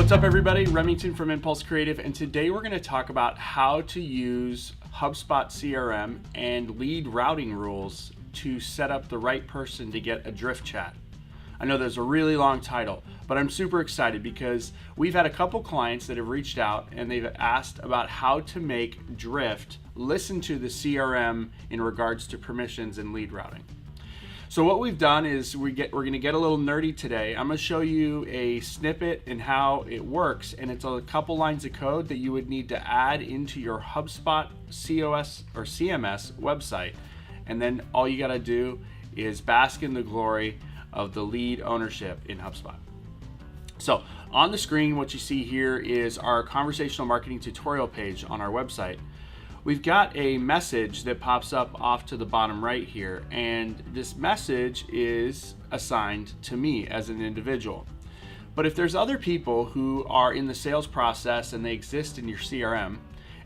What's up everybody, Remington from Impulse Creative, and today we're going to talk about how to use HubSpot CRM and lead routing rules to set up the right person to get a drift chat. I know there's a really long title, but I'm super excited because we've had a couple clients that have reached out and they've asked about how to make drift listen to the CRM in regards to permissions and lead routing. So what we've done is we're going to get a little nerdy today. I'm going to show you a snippet and how it works, and it's a couple lines of code that you would need to add into your HubSpot COS or CMS website, and then all you got to do is bask in the glory of the lead ownership in HubSpot. So on the screen, what you see here is our conversational marketing tutorial page on our website. We've got a message that pops up off to the bottom right here, and this message is assigned to me as an individual. But if there's other people who are in the sales process and they exist in your CRM,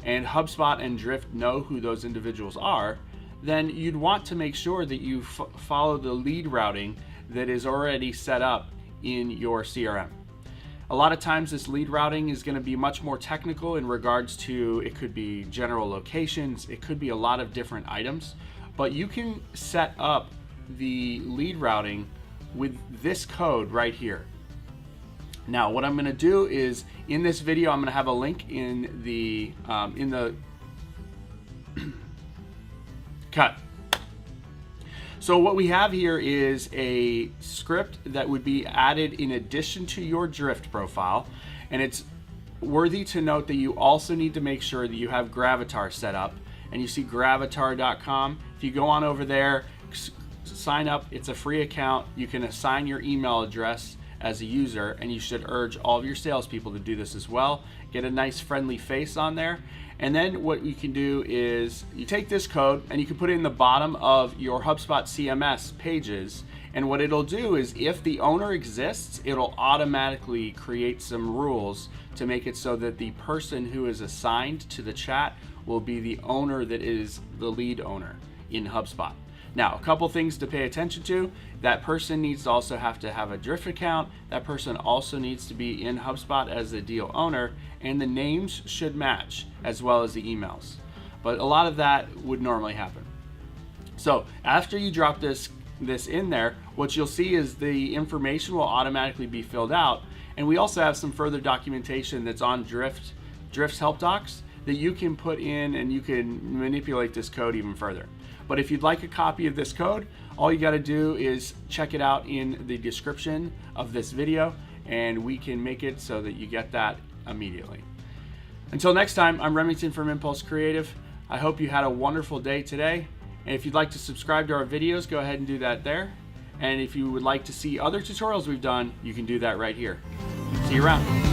and HubSpot and Drift know who those individuals are, then you'd want to make sure that you follow the lead routing that is already set up in your CRM. A lot of times this lead routing is going to be much more technical in regards to, it could be general locations, it could be a lot of different items, but you can set up the lead routing with this code right here. Now what I'm going to do is, in this video I'm going to have a link in the cut. So what we have here is a script that would be added in addition to your Drift profile, and it's worthy to note that you also need to make sure that you have Gravatar set up, and you see gravatar.com. If you go on over there, sign up, it's a free account. You can assign your email address as a user, and you should urge all of your salespeople to do this as well. Get a nice friendly face on there. And then what you can do is you take this code and you can put it in the bottom of your HubSpot CMS pages, and what it'll do is, if the owner exists, it'll automatically create some rules to make it so that the person who is assigned to the chat will be the owner that is the lead owner in HubSpot. Now, a couple things to pay attention to. That person needs to also have to have a Drift account. That person also needs to be in HubSpot as a deal owner, and the names should match as well as the emails. But a lot of that would normally happen. So after you drop this in there, what you'll see is the information will automatically be filled out, and we also have some further documentation that's on Drift's help docs that you can put in, and you can manipulate this code even further. But if you'd like a copy of this code, all you got to do is check it out in the description of this video, and we can make it so that you get that immediately. Until next time, I'm Remington from Impulse Creative. I hope you had a wonderful day today. And if you'd like to subscribe to our videos, go ahead and do that there. And if you would like to see other tutorials we've done, you can do that right here. See you around.